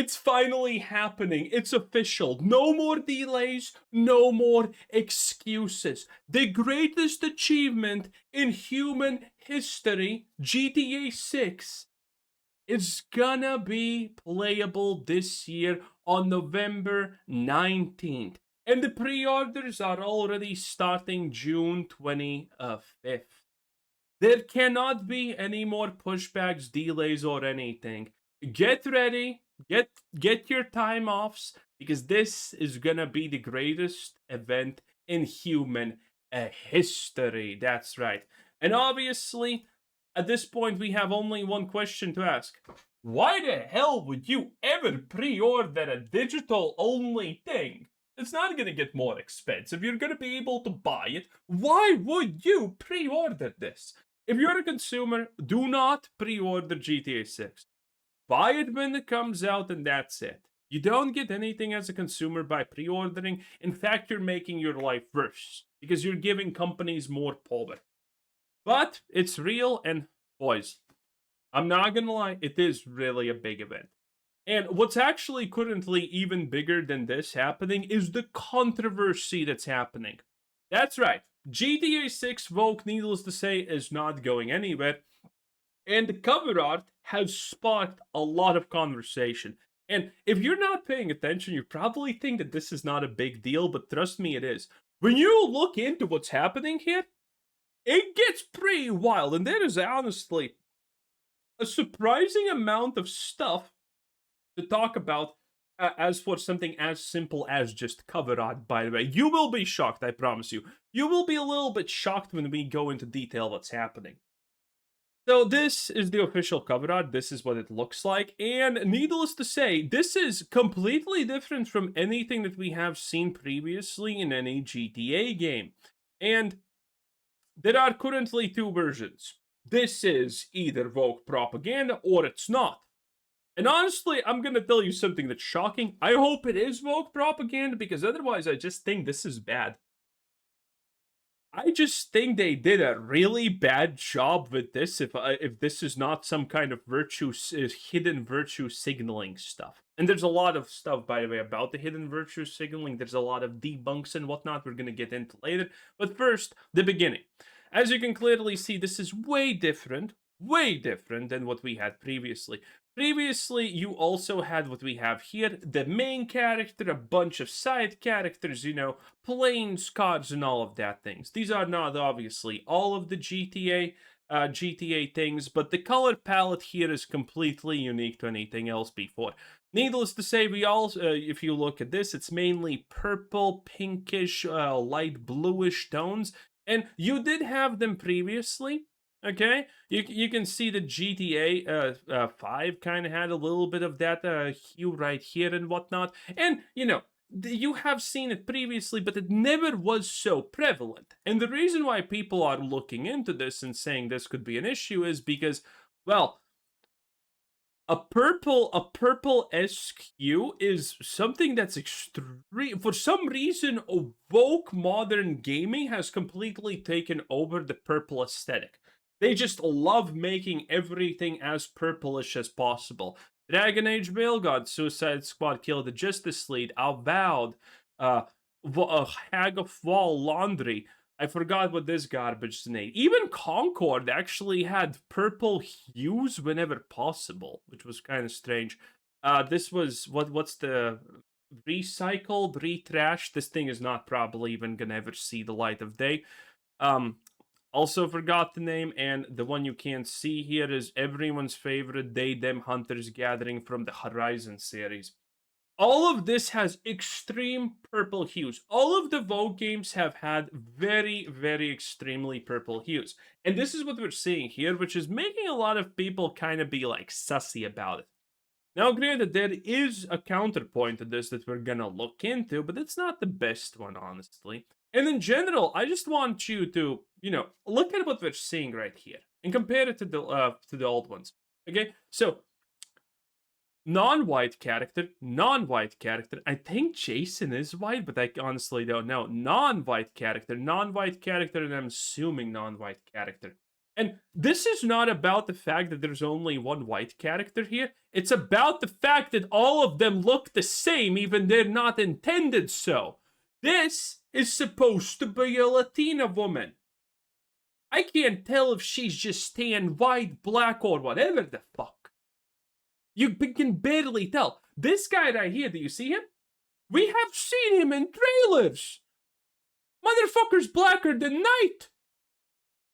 It's finally happening. It's official. No more delays, no more excuses. The greatest achievement in human history, GTA 6, is gonna be playable this year on November 19th. And the pre-orders are already starting June 25th. There cannot be any more pushbacks, delays, or anything. Get ready, get your time offs, because this is gonna be the greatest event in human history. That's right. And obviously, at this point, we have only one question to ask. Why the hell would you ever pre-order a digital only thing? It's not gonna get more expensive. You're gonna be able to buy it. Why would you pre-order this? If you're a consumer, do not pre-order GTA 6. Buy it when it comes out and that's it. You don't get anything as a consumer by pre-ordering. In fact, you're making your life worse because you're giving companies more power. But it's real, and boys, I'm not gonna lie, it is really a big event. And what's actually currently even bigger than this happening is the controversy that's happening. That's right. GTA 6 Vogue, needless to say, is not going anywhere. And the cover art has sparked a lot of conversation. And if you're not paying attention, you probably think that this is not a big deal, but trust me, it is. When you look into what's happening here, it gets pretty wild. And there is honestly a surprising amount of stuff to talk about as for something as simple as just cover art, by the way. You will be shocked, I promise you. You will be a little bit shocked when we go into detail what's happening. So this is the official cover art. This is what it looks like. And needless to say, this is completely different from anything that we have seen previously in any GTA game. And there are currently two versions. This is either Vogue propaganda or it's not. And honestly, I'm gonna tell you something that's shocking. I hope it is woke propaganda, because otherwise I just think this is bad. I just think they did a really bad job with this if this is not some kind of hidden virtue signaling stuff. And there's a lot of stuff, by the way, about the hidden virtue signaling. There's a lot of debunks and whatnot we're gonna get into later. But first, the beginning. As you can clearly see, this is way different than what we had previously. Previously, you also had what we have here, the main character, a bunch of side characters, planes, cars, and all of that things. These are not obviously all of the GTA things, but the color palette here is completely unique to anything else before. Needless to say, we also, if you look at this, it's mainly purple, pinkish, light bluish tones, and you did have them previously. Okay, you can see the GTA 5 kind of had a little bit of that hue right here and whatnot. And, you have seen it previously, but it never was so prevalent. And the reason why people are looking into this and saying this could be an issue is because, well, a purple-esque hue is something that's extreme. For some reason, woke modern gaming has completely taken over the purple aesthetic. They just love making everything as purplish as possible. Dragon Age Male God, Suicide Squad killed the Justice League, Avowed, Hag of Wall, Laundry. I forgot what this garbage's name. Even Concord actually had purple hues whenever possible, which was kind of strange. This was, what's the recycled, retrashed? This thing is not probably even gonna ever see the light of day. Also forgot the name, and the one you can't see here is everyone's favorite They Them Hunters Gathering from the Horizon series. All of this has extreme purple hues. All of the Vogue games have had very, very extremely purple hues. And this is what we're seeing here, which is making a lot of people kind of be like sussy about it. Now, granted, there is a counterpoint to this that we're gonna look into, but it's not the best one, honestly. And in general, I just want you to, look at what we're seeing right here and compare it to the old ones. Okay, so non-white character. I think Jason is white, but I honestly don't know. Non-white character, and I'm assuming non-white character. And this is not about the fact that there's only one white character here. It's about the fact that all of them look the same, even they're not intended so. This is supposed to be a Latina woman. I can't tell if she's just tan, white, black, or whatever the fuck. You can barely tell. This guy right here, do you see him? We have seen him in trailers. Motherfucker's blacker than night.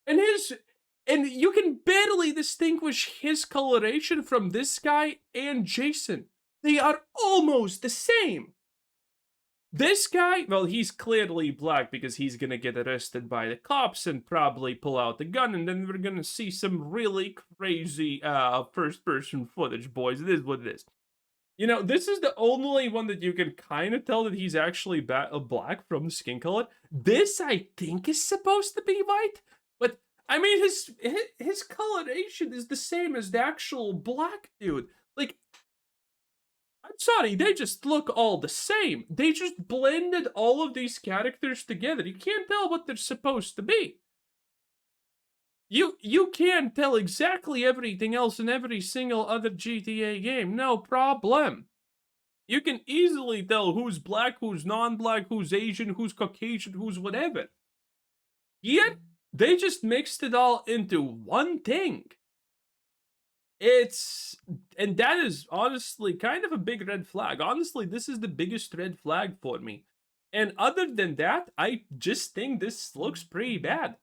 And you can barely distinguish his coloration from this guy and Jason. They are almost the same. This guy, well, he's clearly black because he's gonna get arrested by the cops and probably pull out the gun, and then we're gonna see some really crazy first-person footage, boys. It is what it is. You know, this is the only one that you can kind of tell that he's actually black from the skin color. This, I think, is supposed to be white, but I mean, his coloration is the same as the actual black dude. Like, I'm sorry, they just look all the same. They just blended all of these characters together. You can't tell what they're supposed to be. You can tell exactly everything else in every single other GTA game, no problem. You can easily tell who's black, who's non-black, who's Asian, who's Caucasian, who's whatever. Yet, they just mixed it all into one thing. And that is honestly kind of a big red flag. Honestly, this is the biggest red flag for me. And other than that, I just think this looks pretty bad.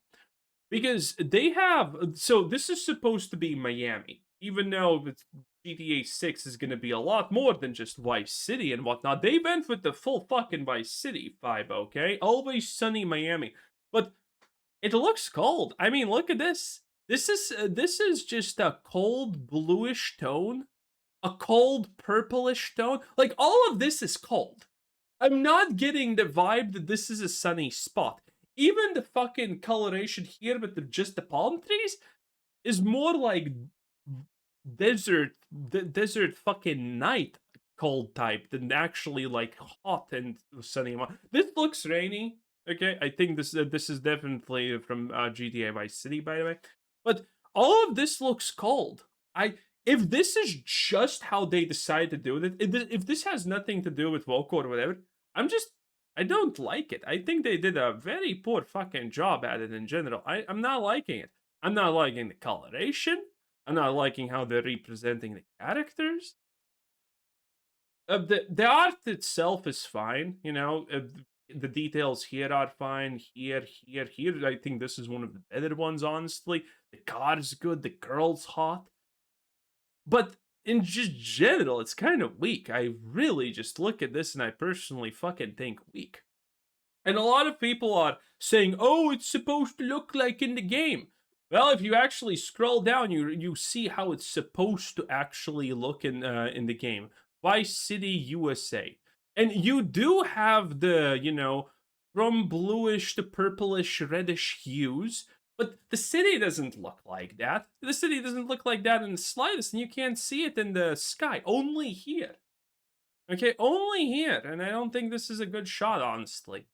Because they have, so this is supposed to be Miami, even though GTA 6 is going to be a lot more than just Vice City and whatnot. They went with the full fucking Vice City vibe, okay? Always sunny Miami. But it looks cold. I mean, look at this. This is just a cold bluish tone, a cold purplish tone. Like, all of this is cold. I'm not getting the vibe that this is a sunny spot. Even the fucking coloration here with just the palm trees is more like desert fucking night cold type than actually like hot and sunny. This looks rainy. Okay, I think this is definitely from GTA Vice City, by the way. But all of this looks cold. If this is just how they decide to do it, if this has nothing to do with Voco or whatever, I don't like it. I think they did a very poor fucking job at it in general. I'm not liking it. I'm not liking the coloration. I'm not liking how they're representing the characters. The art itself is fine, you know. The details here are fine. Here. I think this is one of the better ones, honestly. The car is good. The girl's hot. But in just general, it's kind of weak. I really just look at this and I personally fucking think weak. And a lot of people are saying, oh, it's supposed to look like in the game. Well, if you actually scroll down, you see how it's supposed to actually look in the game. Vice City, USA. And you do have the, you know, from bluish to purplish, reddish hues, but the city doesn't look like that. The city doesn't look like that in the slightest, and you can't see it in the sky. Only here. Okay, only here. And I don't think this is a good shot, honestly.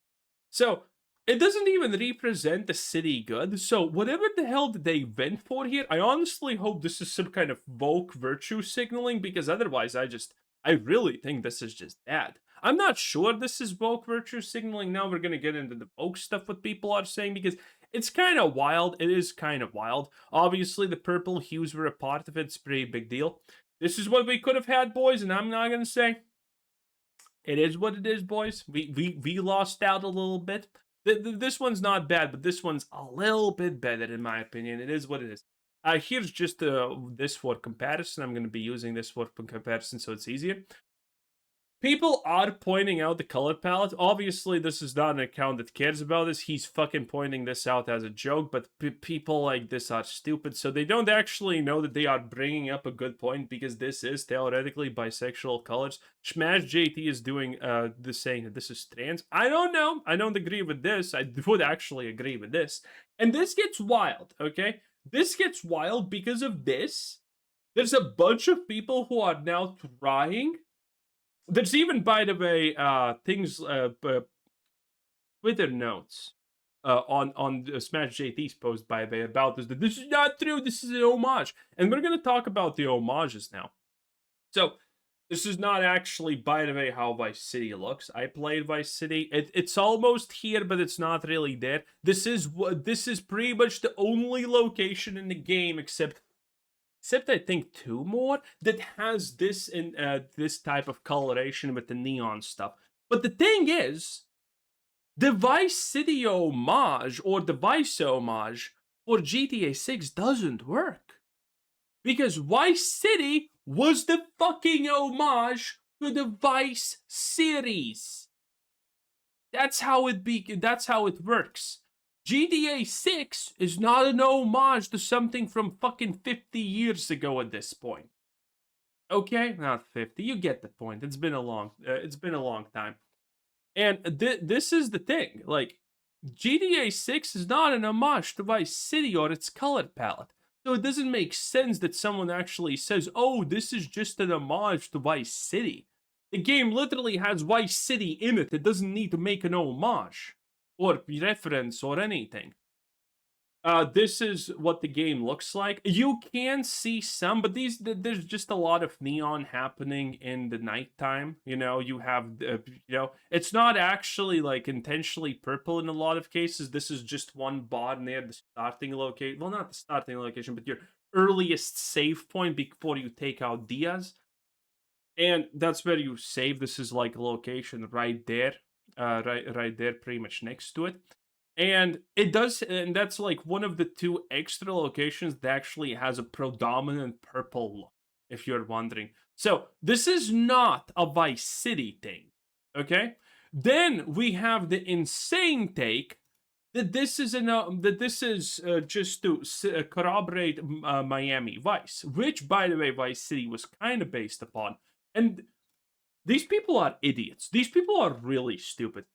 So, it doesn't even represent the city good. So, whatever the hell that they went for here, I honestly hope this is some kind of woke virtue signaling, because otherwise I really think this is just bad. I'm not sure this is woke virtue signaling. Now we're gonna get into the woke stuff what people are saying, because it's kind of wild. It is kind of wild. Obviously, the purple hues were a part of it. It's a pretty big deal. This is what we could have had, boys, and I'm not gonna say it is what it is, boys. We lost out a little bit. This one's not bad, but this one's a little bit better in my opinion. It is what it is. Here's just this for comparison. I'm going to be using this for comparison so it's easier. People are pointing out the color palette. Obviously, this is not an account that cares about this. He's fucking pointing this out as a joke, but people like this are stupid, so they don't actually know that they are bringing up a good point, because this is theoretically bisexual colors. Smash JT is doing saying that this is trans. I don't know. I don't agree with this. I would actually agree with this. And this gets wild, okay? This gets wild because of this. There's a bunch of people who are now trying. There's even, by the way, things, Twitter notes. on Smash JT's post by the way about this. That this is not true. This is an homage, and we're gonna talk about the homages now. So this is not actually, by the way, how Vice City looks. I played Vice City. It's almost here, but it's not really there. This is pretty much the only location in the game, except I think two more that has this in this type of coloration with the neon stuff. But the thing is, the Vice City homage or the Vice homage for GTA 6 doesn't work. Because Vice City was the fucking homage to the Vice series. That's how it works. GTA 6 is not an homage to something from fucking 50 years ago at this point. Okay, not 50. You get the point. It's been a long time. And this is the thing. Like, GTA 6 is not an homage to Vice City or its color palette. So it doesn't make sense that someone actually says, oh, this is just an homage to Vice City. The game literally has Vice City in it. It doesn't need to make an homage or reference or anything. This is what the game looks like. You can see some, but there's just a lot of neon happening in the nighttime. You know, you have, it's not actually like intentionally purple in a lot of cases. This is just one bod near the starting location. Well, not the starting location, but your earliest save point before you take out Diaz. And that's where you save. This is like a location right there, right there, pretty much next to it. And that's like one of the two extra locations that actually has a predominant purple look, if you're wondering. So this is not a Vice City thing, okay? Then we have the insane take that this is just to corroborate Miami Vice, which, by the way, Vice City was kind of based upon. And these people are idiots. These people are really stupid.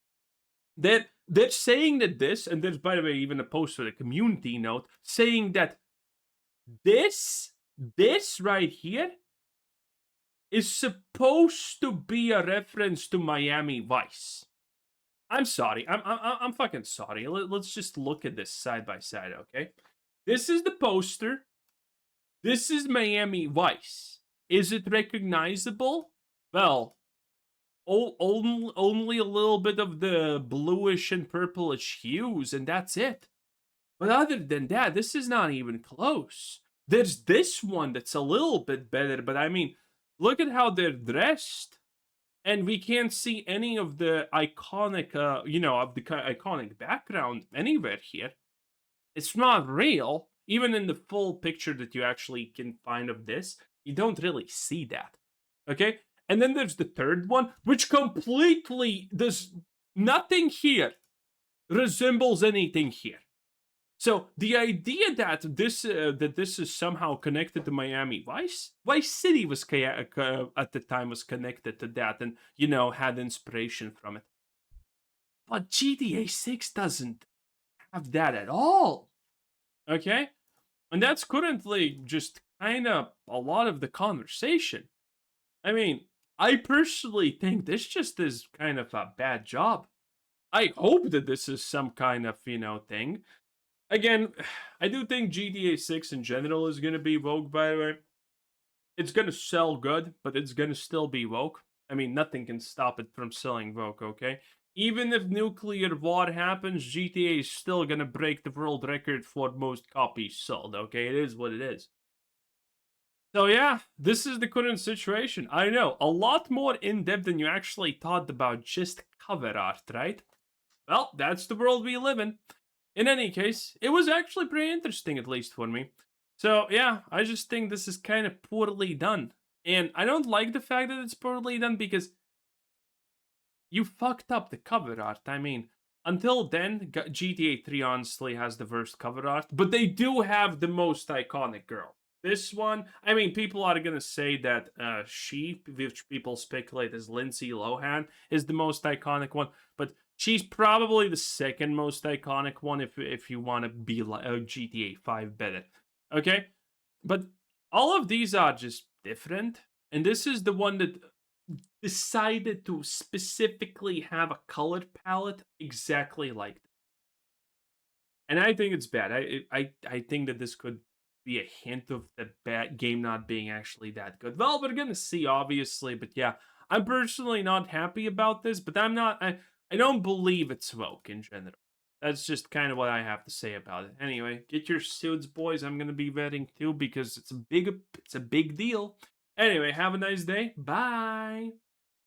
They're saying that this, and there's, by the way, even a post with a community note saying that this right here is supposed to be a reference to Miami Vice. I'm sorry. I'm fucking sorry. Let's just look at this side by side, okay? This is the poster. This is Miami Vice. Is it recognizable? Well, only a little bit of the bluish and purplish hues, and that's it. But other than that, this is not even close. There's this one that's a little bit better, but I mean, look at how they're dressed. And we can't see any of the iconic, of the iconic background anywhere here. It's not real. Even in the full picture that you actually can find of this, you don't really see that. Okay? And then there's the third one, which completely does nothing here resembles anything here. So the idea that this is somehow connected to Miami Vice City was at the time was connected to that, and had inspiration from it. But GTA 6 doesn't have that at all. Okay, and that's currently just kind of a lot of the conversation. I mean, I personally think this just is kind of a bad job. I hope that this is some kind of, thing. Again, I do think GTA 6 in general is going to be woke, by the way. It's going to sell good, but it's going to still be woke. I mean, nothing can stop it from selling woke, okay? Even if nuclear war happens, GTA is still going to break the world record for most copies sold, okay? It is what it is. So yeah, this is the current situation. I know, a lot more in-depth than you actually thought about just cover art, right? Well, that's the world we live in. In any case, it was actually pretty interesting, at least for me. So yeah, I just think this is kind of poorly done. And I don't like the fact that it's poorly done because you fucked up the cover art. I mean, until then, GTA 3 honestly has the worst cover art, but they do have the most iconic girl. This one, I mean, people are gonna say that she, which people speculate is Lindsay Lohan, is the most iconic one, but she's probably the second most iconic one if you want to be like GTA 5 better. Okay? But all of these are just different, and this is the one that decided to specifically have a color palette exactly like that. And I think it's bad. I think that this could be a hint of the bad game not being actually that good. Well, we're gonna see, obviously, but yeah, I'm personally not happy about this. But I'm not. I don't believe it's woke in general. That's just kind of what I have to say about it. Anyway, get your suits, boys. I'm gonna be vetting too because it's a big deal. Anyway, have a nice day. Bye.